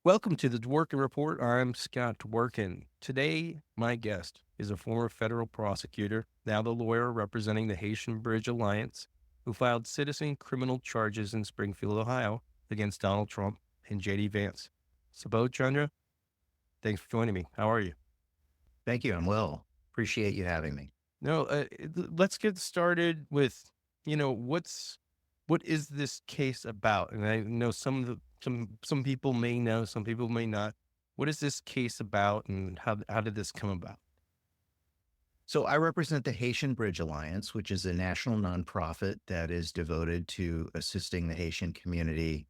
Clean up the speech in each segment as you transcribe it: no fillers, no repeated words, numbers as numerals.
Welcome to the Dworkin Report. I'm Scott Dworkin. Today, my guest is a former federal prosecutor, now the lawyer representing the Haitian Bridge Alliance, who filed citizen criminal charges in Springfield, Ohio, against Donald Trump and J.D. Vance. Subodh Chandra, thanks for joining me. How are you? Thank you. I'm well. Appreciate you having me. No, let's get started with, what is this case about? And I know some people may know, some people may not. What is this case about, and how did this come about? So, I represent the Haitian Bridge Alliance, which is a national nonprofit that is devoted to assisting the Haitian community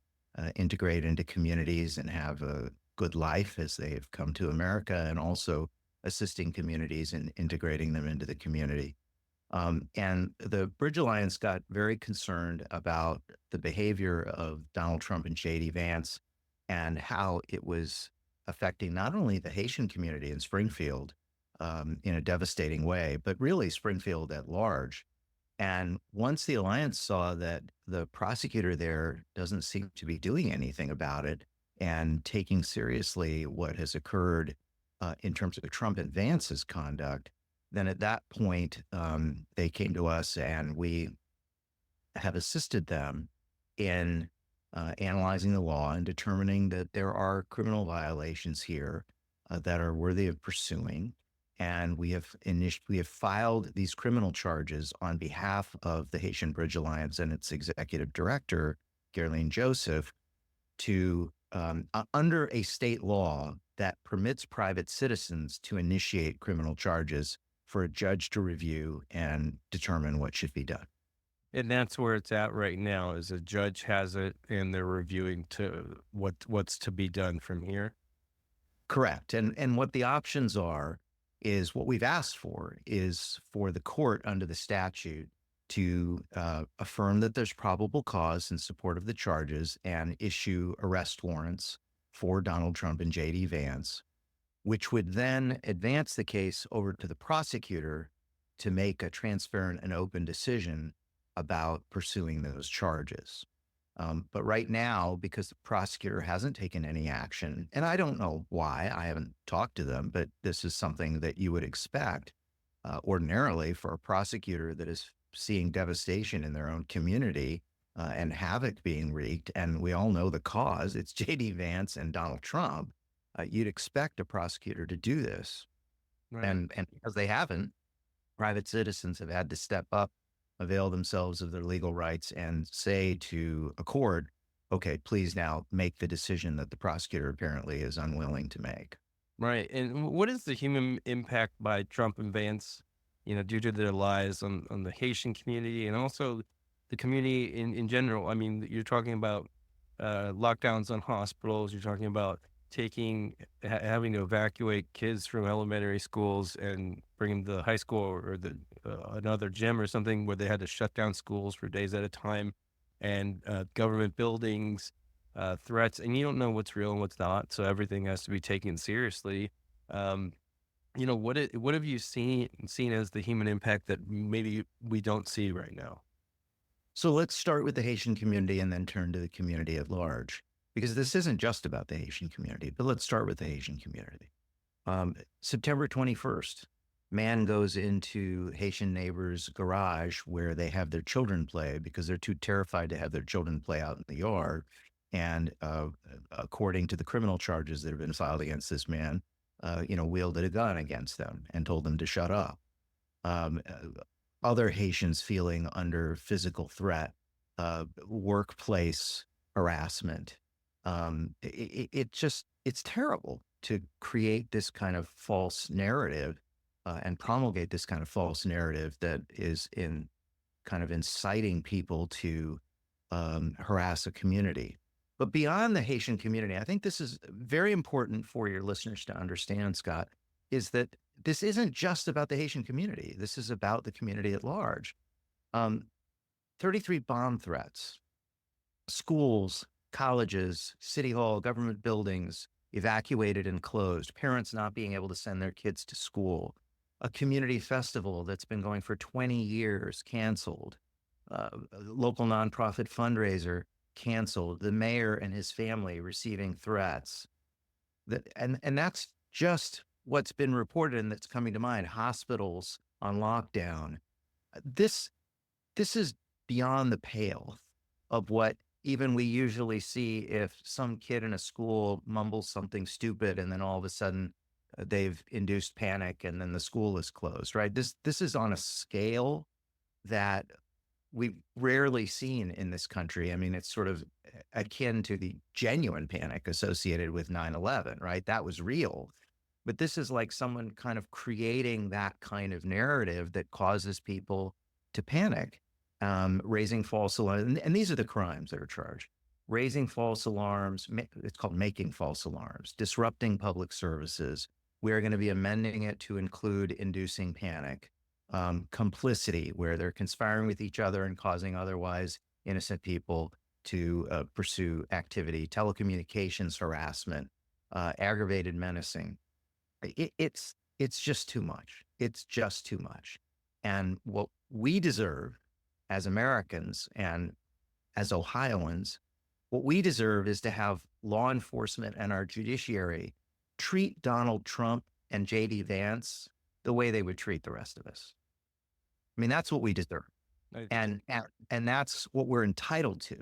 integrate into communities and have a good life as they have come to America, and also assisting communities in integrating them into the community. And the Bridge Alliance got very concerned about the behavior of Donald Trump and J.D. Vance and how it was affecting not only the Haitian community in Springfield in a devastating way, but really Springfield at large. And once the Alliance saw that the prosecutor there doesn't seem to be doing anything about it and taking seriously what has occurred in terms of Trump and Vance's conduct, then at that point, they came to us and we have assisted them in analyzing the law and determining that there are criminal violations here that are worthy of pursuing. And we have filed these criminal charges on behalf of the Haitian Bridge Alliance and its executive director, Gerlene Joseph, to under a state law that permits private citizens to initiate criminal charges for a judge to review and determine what should be done. And that's where it's at right now. Is a judge has it, and they're reviewing to what's to be done from here. Correct. And what the options are is what we've asked for is for the court under the statute to affirm that there's probable cause in support of the charges and issue arrest warrants for Donald Trump and J.D. Vance, which would then advance the case over to the prosecutor to make a transparent and open decision about pursuing those charges. But right now, because the prosecutor hasn't taken any action, and I don't know why, I haven't talked to them, but this is something that you would expect ordinarily for a prosecutor that is seeing devastation in their own community and havoc being wreaked. And we all know the cause, it's J.D. Vance and Donald Trump. You'd expect a prosecutor to do this. Right. And because they haven't, private citizens have had to step up, avail themselves of their legal rights, and say to a court, okay, please now make the decision that the prosecutor apparently is unwilling to make. Right. And what is the human impact by Trump and Vance, due to their lies on the Haitian community and also the community in general? I mean, you're talking about lockdowns on hospitals. You're talking about having to evacuate kids from elementary schools and bring them to the high school or the another gym or something where they had to shut down schools for days at a time, and government buildings, threats, and you don't know what's real and what's not. So everything has to be taken seriously. What have you seen as the human impact that maybe we don't see right now? So let's start with the Haitian community and then turn to the community at large, because this isn't just about the Haitian community, but let's start with the Haitian community. September 21st, man goes into Haitian neighbor's garage where they have their children play because they're too terrified to have their children play out in the yard. And according to the criminal charges that have been filed against this man, wielded a gun against them and told them to shut up. Um, uh, Other Haitians feeling under physical threat, workplace harassment. It's terrible to create this kind of false narrative and promulgate this kind of false narrative that is in kind of inciting people to harass a community. But beyond the Haitian community, I think this is very important for your listeners to understand, Scott, is that this isn't just about the Haitian community. This is about the community at large. Um, 33 bomb threats, schools, colleges, city hall, government buildings evacuated and closed, parents not being able to send their kids to school, a community festival that's been going for 20 years canceled, a local nonprofit fundraiser canceled, the mayor and his family receiving threats, And that's just what's been reported and that's coming to mind. Hospitals on lockdown. This this is beyond the pale of what even we usually see if some kid in a school mumbles something stupid and then all of a sudden they've induced panic and then the school is closed, right? This is on a scale that we've rarely seen in this country. I mean, it's sort of akin to the genuine panic associated with 9/11, right? That was real. But this is like someone kind of creating that kind of narrative that causes people to panic, raising false alarms. And these are the crimes that are charged: raising false alarms. It's called making false alarms, disrupting public services. We are going to be amending it to include inducing panic, complicity, where they're conspiring with each other and causing otherwise innocent people to pursue activity, telecommunications harassment, aggravated menacing. It's just too much. It's just too much. And what we deserve as Americans and as Ohioans, what we deserve is to have law enforcement and our judiciary treat Donald Trump and JD Vance the way they would treat the rest of us. I mean, that's what we deserve. I- And that's what we're entitled to.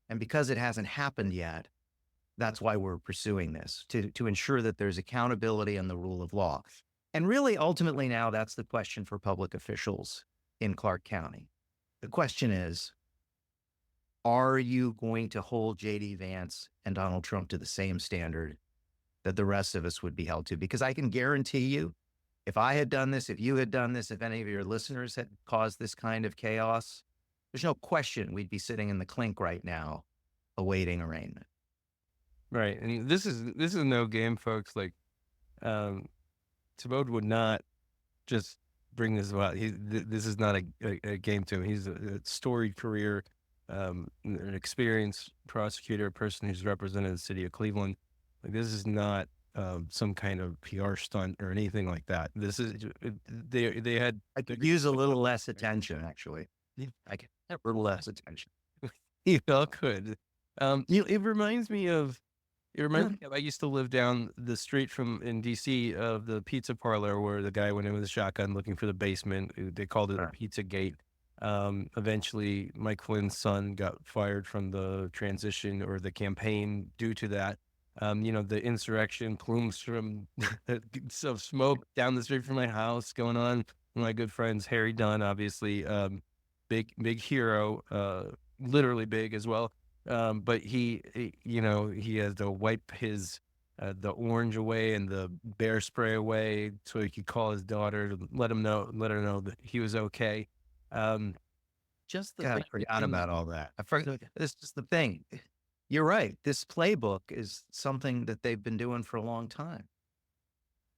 And because it hasn't happened yet, that's why we're pursuing this, to ensure that there's accountability and the rule of law. And really, ultimately now, that's the question for public officials in Clark County. The question is, are you going to hold JD Vance and Donald Trump to the same standard that the rest of us would be held to? Because I can guarantee you, if I had done this, if you had done this, if any of your listeners had caused this kind of chaos, there's no question we'd be sitting in the clink right now awaiting arraignment. Right. And this is no game, folks. Like, Subodh would not just bring this about. This is not a game to him. He's a storied career, an experienced prosecutor, a person who's represented the city of Cleveland. Like, this is not some kind of PR stunt or anything like that. This is they had. I could use a little less attention, actually. I could have a little less attention. You all could. It reminds me of. It reminds me of, I used to live down the street in DC of the pizza parlor where the guy went in with a shotgun looking for the basement. They called it a pizza gate. Eventually, Mike Flynn's son got fired from the transition or the campaign due to that. The insurrection, plumes from of smoke down the street from my house going on. One of my good friends, Harry Dunn, obviously, big hero, literally big as well. But he has to wipe his the orange away and the bear spray away so he could call his daughter to let her know that he was okay. Just the God, I thing forgot about all that. I forgot. This is the thing. You're right. This playbook is something that they've been doing for a long time.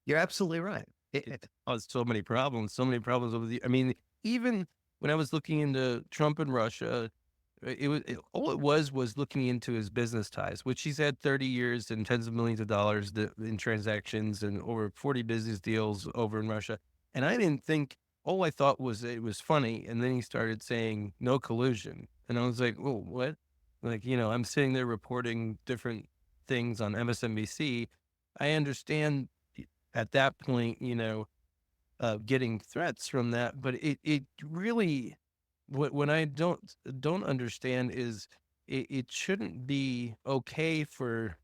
You're absolutely right. It caused so many problems over the. I mean, even when I was looking into Trump and Russia, all it was looking into his business ties, which he's had 30 years and tens of millions of dollars in transactions and over 40 business deals over in Russia. And I didn't think. All I thought was it was funny, and then he started saying no collusion, and I was like, "Oh, what?" Like, I'm sitting there reporting different things on MSNBC. I understand at that point, getting threats from that, but it really, what I don't understand is it shouldn't be okay for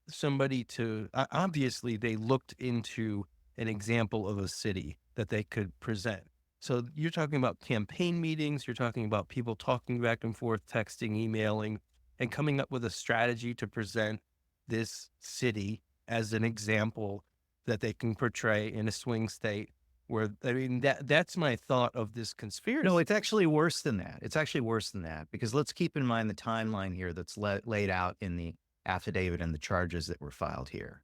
somebody to, obviously they looked into an example of a city that they could present. So you're talking about campaign meetings, you're talking about people talking back and forth, texting, emailing, and coming up with a strategy to present this city as an example that they can portray in a swing state where, I mean, that's my thought of this conspiracy. No, it's actually worse than that. It's actually worse than that, because let's keep in mind the timeline here that's laid out in the affidavit and the charges that were filed here.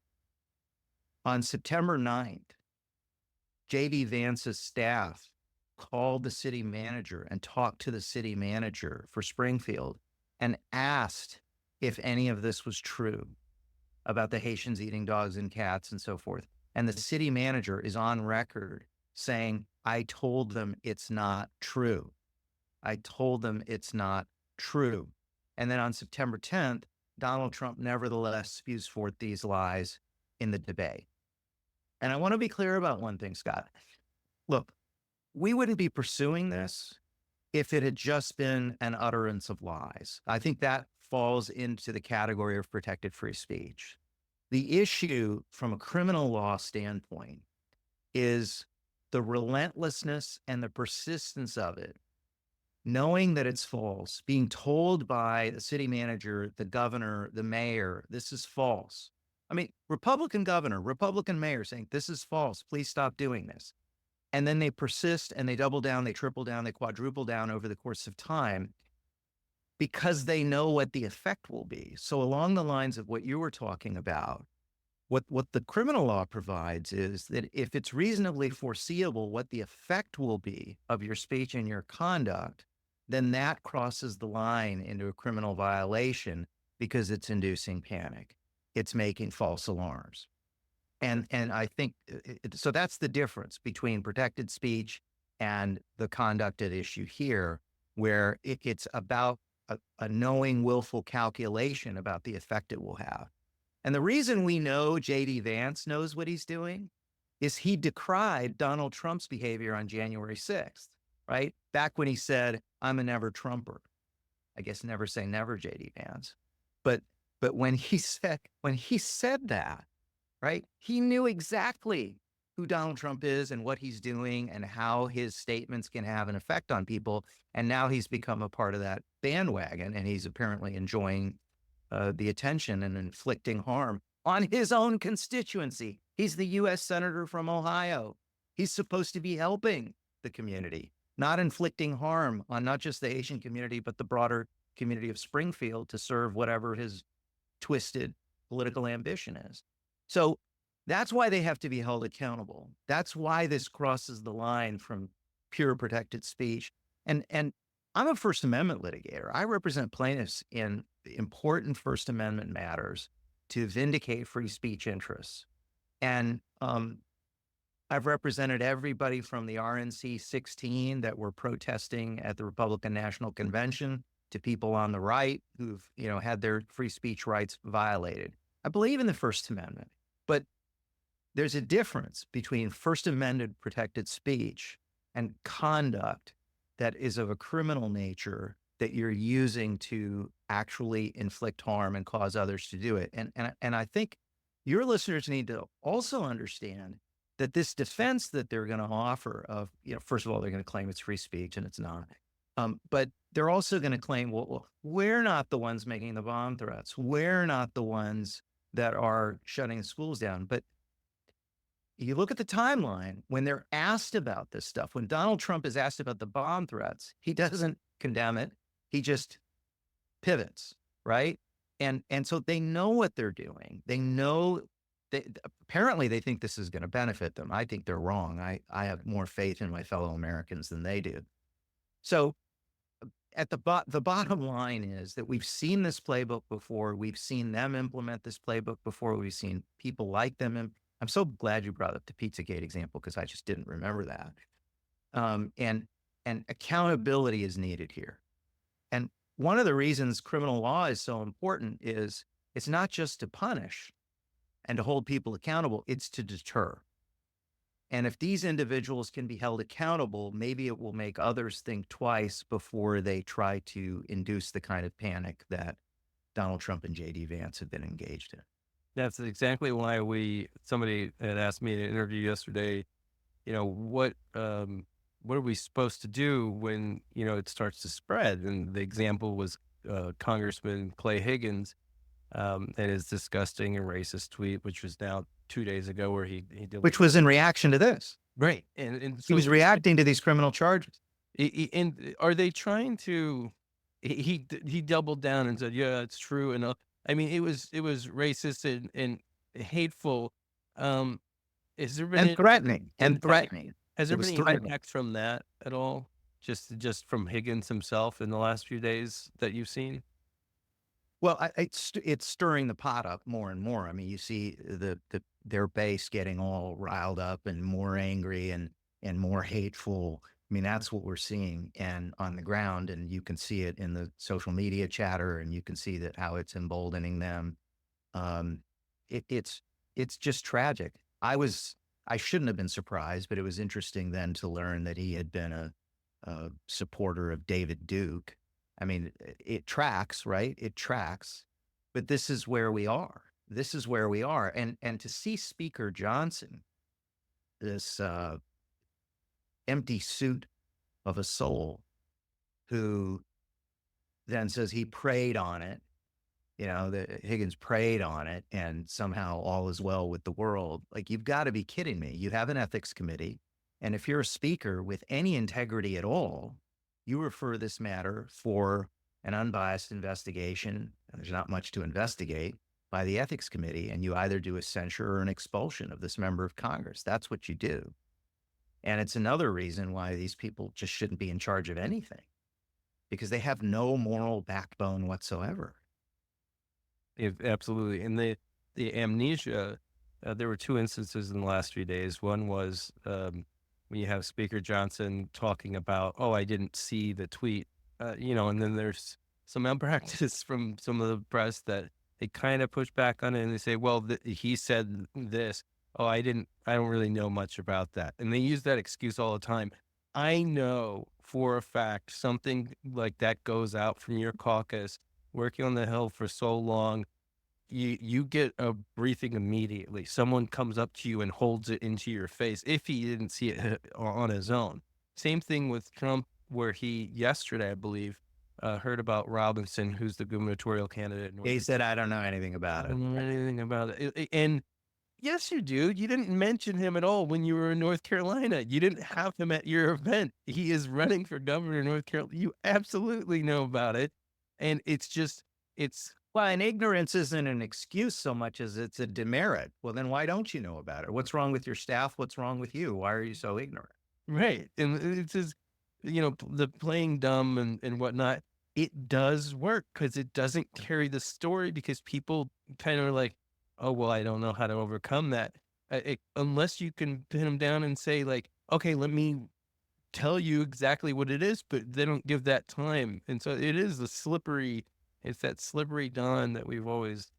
On September 9th, JD Vance's staff called the city manager and talked to the city manager for Springfield and asked if any of this was true about the Haitians eating dogs and cats and so forth. And the city manager is on record saying, I told them it's not true. I told them it's not true. And then on September 10th, Donald Trump nevertheless spews forth these lies in the debate. And I want to be clear about one thing, Scott. Look, we wouldn't be pursuing this if it had just been an utterance of lies. I think that falls into the category of protected free speech. The issue from a criminal law standpoint is the relentlessness and the persistence of it, knowing that it's false, being told by the city manager, the governor, the mayor, this is false. I mean, Republican governor, Republican mayor saying, this is false, please stop doing this. And then they persist and they double down, they triple down, they quadruple down over the course of time because they know what the effect will be. So along the lines of what you were talking about, what the criminal law provides is that if it's reasonably foreseeable what the effect will be of your speech and your conduct, then that crosses the line into a criminal violation because it's inducing panic. It's making false alarms. And I think, so that's the difference between protected speech and the conduct at issue here, where it's about a knowing, willful calculation about the effect it will have. And the reason we know J.D. Vance knows what he's doing is he decried Donald Trump's behavior on January 6th, right? Back when he said, I'm a never Trumper. I guess never say never, J.D. Vance. But when he said that, right, he knew exactly who Donald Trump is and what he's doing and how his statements can have an effect on people. And now he's become a part of that bandwagon, and he's apparently enjoying the attention and inflicting harm on his own constituency. He's the U.S. Senator from Ohio. He's supposed to be helping the community, not inflicting harm on not just the Haitian community, but the broader community of Springfield to serve whatever his twisted political ambition is. So that's why they have to be held accountable. That's why this crosses the line from pure protected speech. And I'm a First Amendment litigator. I represent plaintiffs in important First Amendment matters to vindicate free speech interests. And I've represented everybody from the RNC 16 that were protesting at the Republican National Convention to people on the right who've, had their free speech rights violated. I believe in the First Amendment, but there's a difference between First Amendment protected speech and conduct that is of a criminal nature that you're using to actually inflict harm and cause others to do it. And I think your listeners need to also understand that this defense that they're going to offer of, first of all, they're going to claim it's free speech, and it's not. But they're also going to claim, well, we're not the ones making the bomb threats. We're not the ones that are shutting schools down. But you look at the timeline when they're asked about this stuff, when Donald Trump is asked about the bomb threats, he doesn't condemn it. He just pivots, right? And so they know what they're doing. They know apparently they think this is going to benefit them. I think they're wrong. I have more faith in my fellow Americans than they do. So at the bottom line is that we've seen this playbook before. We've seen them implement this playbook before. We've seen people like them. I'm so glad you brought up the Pizzagate example because I just didn't remember that. And accountability is needed here. And one of the reasons criminal law is so important is it's not just to punish and to hold people accountable, it's to deter. And if these individuals can be held accountable, maybe it will make others think twice before they try to induce the kind of panic that Donald Trump and J.D. Vance have been engaged in. That's exactly why somebody had asked me in an interview yesterday, what are we supposed to do when, it starts to spread? And the example was Congressman Clay Higgins and his disgusting and racist tweet, which was now 2 days ago, where he did, which was in reaction to this. Right. And so he was reacting to these criminal charges. And are they trying to, he doubled down and said, yeah, it's true. And I mean, it was racist and hateful. Has there been threatening? Has there been any impact from that at all? Just from Higgins himself in the last few days that you've seen? Well, it's stirring the pot up more and more. I mean, you see their base getting all riled up and more angry and more hateful. I mean, that's what we're seeing and on the ground, and you can see it in the social media chatter, and you can see that how it's emboldening them. It's it's just tragic. I shouldn't have been surprised, but it was interesting then to learn that he had been a supporter of David Duke. I mean, it tracks, right? It tracks, but this is where we are. This is where we are. And to see Speaker Johnson, this empty suit of a soul, who then says he prayed on it, that Higgins prayed on it and somehow all is well with the world. Like, you've got to be kidding me. You have an ethics committee. And if you're a speaker with any integrity at all, you refer this matter for an unbiased investigation. And there's not much to investigate by the ethics committee. And you either do a censure or an expulsion of this member of Congress. That's what you do. And it's another reason why these people just shouldn't be in charge of anything, because they have no moral backbone whatsoever. Absolutely. And the amnesia, there were two instances in the last few days. One was when you have Speaker Johnson talking about, oh, I didn't see the tweet, and then there's some malpractice from some of the press that they kind of push back on it and they say, well, he said this. Oh, I don't really know much about that. And they use that excuse all the time. I know for a fact something like that goes out from your caucus, working on the Hill for so long, you get a briefing immediately. Someone comes up to you and holds it into your face if he didn't see it on his own. Same thing with Trump, where he yesterday, I believe, heard about Robinson, who's the gubernatorial candidate. He said, I don't know anything about I it. don't know anything about it. And yes, you do. You didn't mention him at all when you were in North Carolina. You didn't have him at your event. He is running for governor in North Carolina. You absolutely know about it. And Well, and ignorance isn't an excuse so much as it's a demerit. Well, then why don't you know about it? What's wrong with your staff? What's wrong with you? Why are you so ignorant? right. And it's just, the playing dumb and whatnot. It does work because it doesn't carry the story, because people kind of are like, oh, well, I don't know how to overcome that. Unless you can pin them down and say, like, okay, let me tell you exactly what it is, but they don't give that time. And so it's that slippery dawn that we've always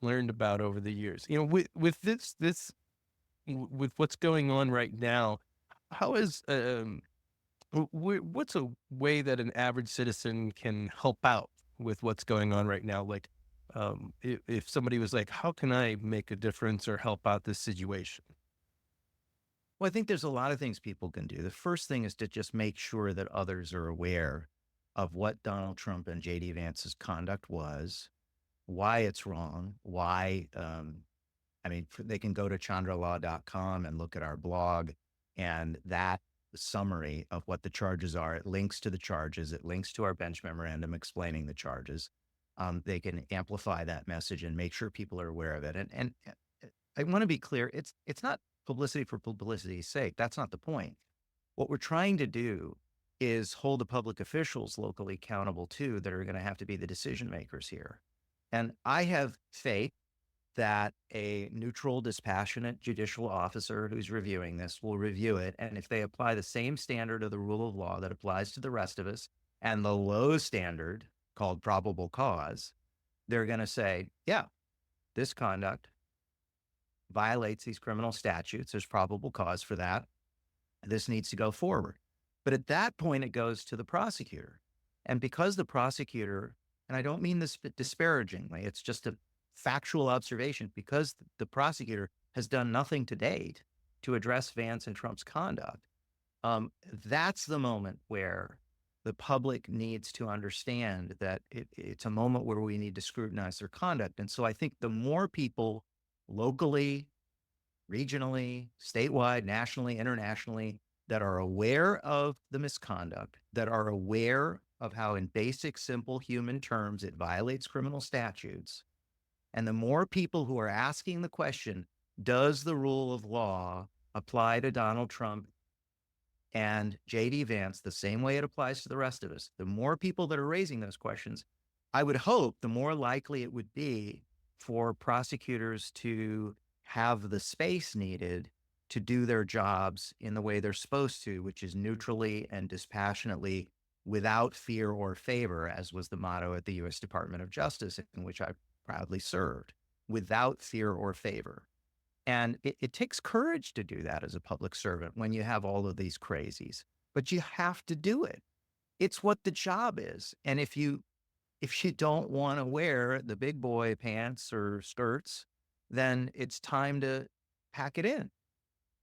learned about over the years. With with what's going on right now, how is, what's a way that an average citizen can help out with what's going on right now? Like, if somebody was like, how can I make a difference or help out this situation? Well, I think there's a lot of things people can do. The first thing is to just make sure that others are aware of what Donald Trump and J.D. Vance's conduct was, why it's wrong, why, they can go to chandralaw.com and look at our blog, and that summary of what the charges are, it links to the charges, it links to our bench memorandum explaining the charges. They can amplify that message and make sure people are aware of it. And I want to be clear, it's not publicity for publicity's sake. That's not the point. What we're trying to do is hold the public officials locally accountable too, that are going to have to be the decision makers here. And I have faith that a neutral, dispassionate judicial officer who's reviewing this will review it. And if they apply the same standard of the rule of law that applies to the rest of us, and the low standard called probable cause, they're going to say, yeah, this conduct violates these criminal statutes. There's probable cause for that. This needs to go forward. But at that point, it goes to the prosecutor. And because the prosecutor, and I don't mean this disparagingly, it's just a factual observation, because the prosecutor has done nothing to date to address Vance and Trump's conduct, that's the moment where the public needs to understand that it's a moment where we need to scrutinize their conduct. And so I think the more people locally, regionally, statewide, nationally, internationally, that are aware of the misconduct, that are aware of how in basic, simple human terms it violates criminal statutes, and the more people who are asking the question, does the rule of law apply to Donald Trump and J.D. Vance the same way it applies to the rest of us, the more people that are raising those questions, I would hope the more likely it would be for prosecutors to have the space needed to do their jobs in the way they're supposed to, which is neutrally and dispassionately, without fear or favor, as was the motto at the U.S. Department of Justice, in which I proudly served, without fear or favor. And it takes courage to do that as a public servant when you have all of these crazies, but you have to do it. It's what the job is. And if you don't want to wear the big boy pants or skirts, then it's time to pack it in.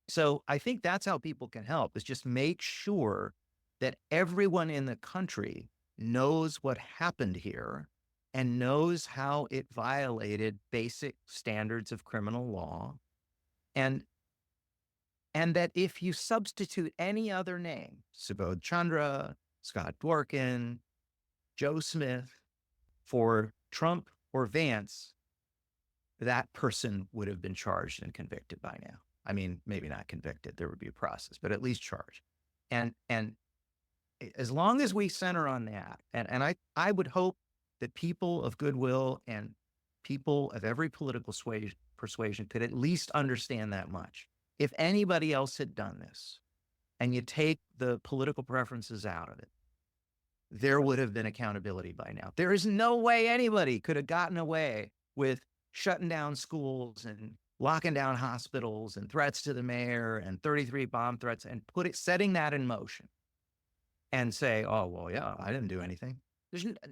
So I think that's how people can help, is just make sure that everyone in the country knows what happened here and knows how it violated basic standards of criminal law. And that if you substitute any other name, Subodh Chandra, Scott Dworkin, Joe Smith, for Trump or Vance, that person would have been charged and convicted by now. I mean, maybe not convicted, there would be a process, but at least charged. And as long as we center on that, and I would hope that people of goodwill and people of every political persuasion could at least understand that much. If anybody else had done this, and you take the political preferences out of it, there would have been accountability by now. There is no way anybody could have gotten away with shutting down schools and locking down hospitals and threats to the mayor and 33 bomb threats and setting that in motion and say, oh, well, yeah, I didn't do anything.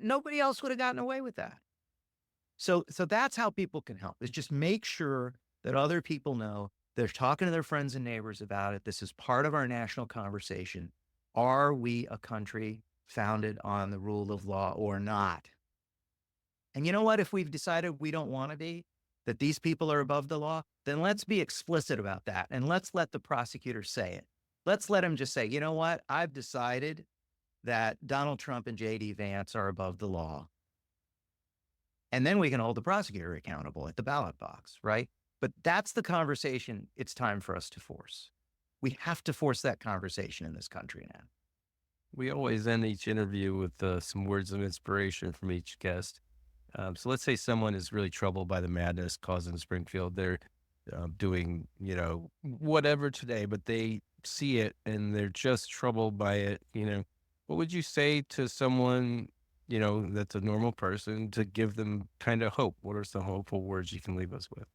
Nobody else would have gotten away with that. So that's how people can help, is just make sure that other people know they're talking to their friends and neighbors about it. This is part of our national conversation. Are we a country founded on the rule of law or not? And you know what? If we've decided we don't want to be, that these people are above the law, then let's be explicit about that. And let's let the prosecutor say it. Let's let him just say, you know what? I've decided that Donald Trump and J.D. Vance are above the law. And then we can hold the prosecutor accountable at the ballot box, right? But that's the conversation it's time for us to force. We have to force that conversation in this country now. We always end each interview with some words of inspiration from each guest. So let's say someone is really troubled by the madness caused in Springfield. They're doing, whatever today, but they see it and they're just troubled by it. What would you say to someone, that's a normal person, to give them kind of hope? What are some hopeful words you can leave us with?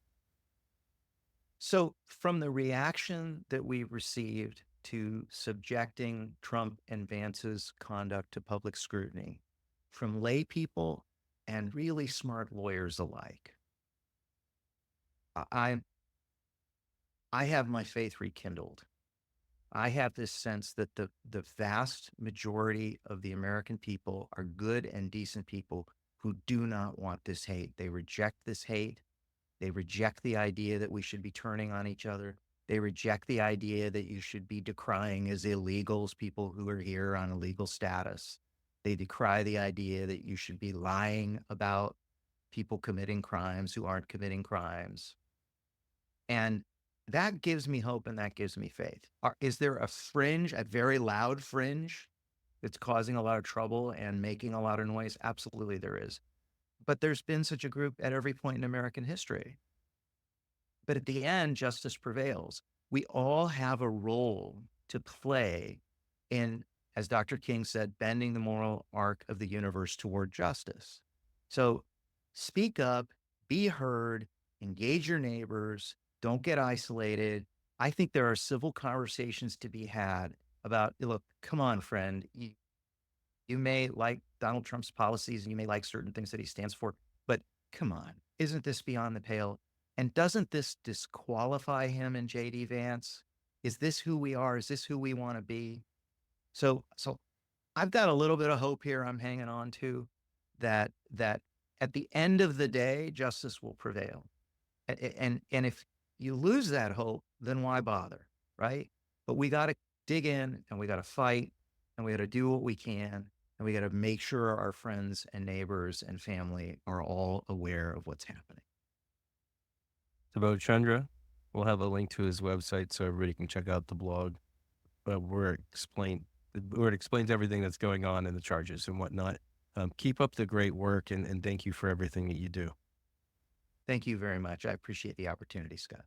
So from the reaction that we received to subjecting Trump and Vance's conduct to public scrutiny from lay people and really smart lawyers alike, I have my faith rekindled. I have this sense that the vast majority of the American people are good and decent people who do not want this hate. They reject this hate. They reject the idea that we should be turning on each other. They reject the idea that you should be decrying as illegals people who are here on illegal status. They decry the idea that you should be lying about people committing crimes who aren't committing crimes. And that gives me hope and that gives me faith. Is there a fringe, a very loud fringe that's causing a lot of trouble and making a lot of noise? Absolutely there is. But there's been such a group at every point in American history. But at the end, justice prevails. We all have a role to play in, as Dr. King said, bending the moral arc of the universe toward justice. So speak up, be heard, engage your neighbors, don't get isolated. I think there are civil conversations to be had about, look, come on, friend. You may like Donald Trump's policies and you may like certain things that he stands for, but come on, isn't this beyond the pale? And doesn't this disqualify him and J.D. Vance? Is this who we are? Is this who we want to be? So I've got a little bit of hope here I'm hanging on to, that at the end of the day, justice will prevail. And if you lose that hope, then why bother, right? But we got to dig in and we got to fight and we got to do what we can. And we got to make sure our friends and neighbors and family are all aware of what's happening. Subodh Chandra, we'll have a link to his website so everybody can check out the blog where it explains everything that's going on in the charges and whatnot. Keep up the great work and thank you for everything that you do. Thank you very much. I appreciate the opportunity, Scott.